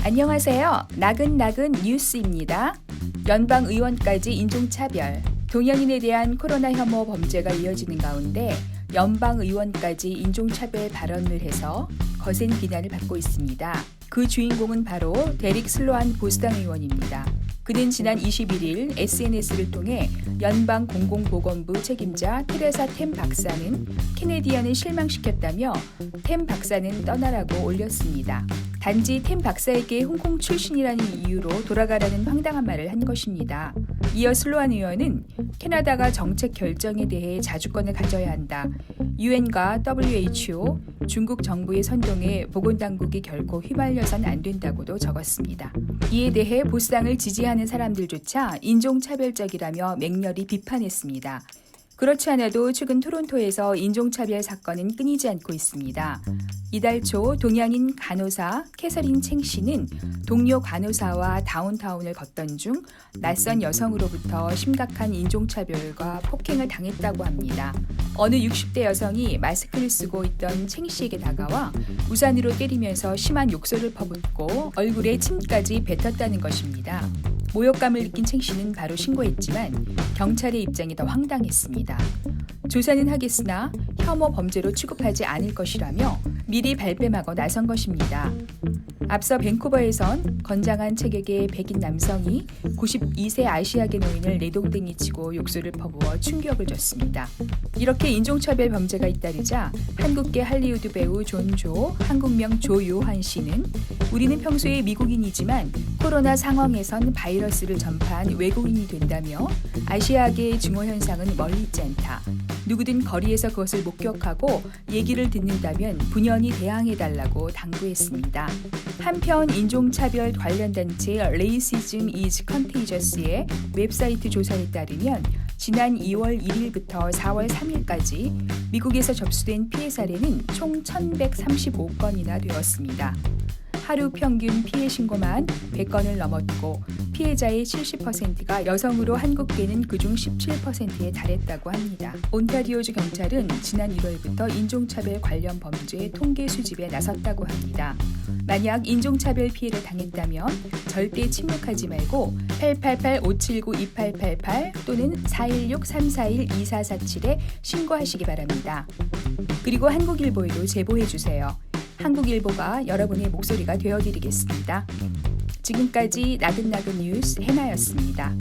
안녕하세요. 나근나근 뉴스입니다. 연방의원까지 인종차별, 동양인에 대한 코로나 혐오 범죄가 이어지는 가운데 연방의원까지 인종차별 발언을 해서 거센 비난을 받고 있습니다. 그 주인공은 바로 데릭 슬로안 보수당 의원입니다. 그는 지난 21일 SNS를 통해 연방 공공보건부 책임자 테레사 템 박사는 캐네디언을 실망시켰다며 템 박사는 떠나라고 올렸습니다. 단지 템 박사에게 홍콩 출신이라는 이유로 돌아가라는 황당한 말을 한 것입니다. 이어 슬로안 의원은 캐나다가 정책 결정에 대해 자주권을 가져야 한다. UN과 WHO, 중국 정부의 선동에 보건당국이 결코 휘말려선 안 된다고도 적었습니다. 이에 대해 보수당을 지지하는 사람들조차 인종차별적이라며 맹렬히 비판했습니다. 그렇지 않아도 최근 토론토에서 인종차별 사건은 끊이지 않고 있습니다. 이달 초 동양인 간호사 캐서린 챙 씨는 동료 간호사와 다운타운을 걷던 중 낯선 여성으로부터 심각한 인종차별과 폭행을 당했다고 합니다. 어느 60대 여성이 마스크를 쓰고 있던 챙 씨에게 다가와 우산으로 때리면서 심한 욕설을 퍼붓고 얼굴에 침까지 뱉었다는 것입니다. 모욕감을 느낀 챙 씨는 바로 신고했지만 경찰의 입장이 더 황당했습니다. 조사는 하겠으나 혐오 범죄로 취급하지 않을 것이라며 미리 발뺌하고 나선 것입니다. 앞서 밴쿠버에선 건장한 체격의 백인 남성이 92세 아시아계 노인을 내동댕이 치고 욕설을 퍼부어 충격을 줬습니다. 이렇게 인종차별 범죄가 잇따르자 한국계 할리우드 배우 존조, 한국명 조요한 씨는 우리는 평소에 미국인이지만 코로나 상황에선 바이러스를 전파한 외국인이 된다며 아시아계의 증오 현상은 멀리 있지 않다. 누구든 거리에서 그것을 목격하고 얘기를 듣는다면 분연히 대항해달라고 당부했습니다. 한편 인종차별 관련 단체 Racism is Contagious의 웹사이트 조사에 따르면 지난 2월 1일부터 4월 3일까지 미국에서 접수된 피해 사례는 총 1,135건이나 되었습니다. 하루 평균 피해 신고만 100건을 넘었고 피해자의 70%가 여성으로 한국계는 그중 17%에 달했다고 합니다. 온타리오주 경찰은 지난 1월부터 인종차별 관련 범죄 통계 수집에 나섰다고 합니다. 만약 인종차별 피해를 당했다면 절대 침묵하지 말고 888-579-2888 또는 416-341-2447에 신고하시기 바랍니다. 그리고 한국일보에도 제보해주세요. 한국일보가 여러분의 목소리가 되어드리겠습니다. 지금까지 나근나근 뉴스 해나였습니다.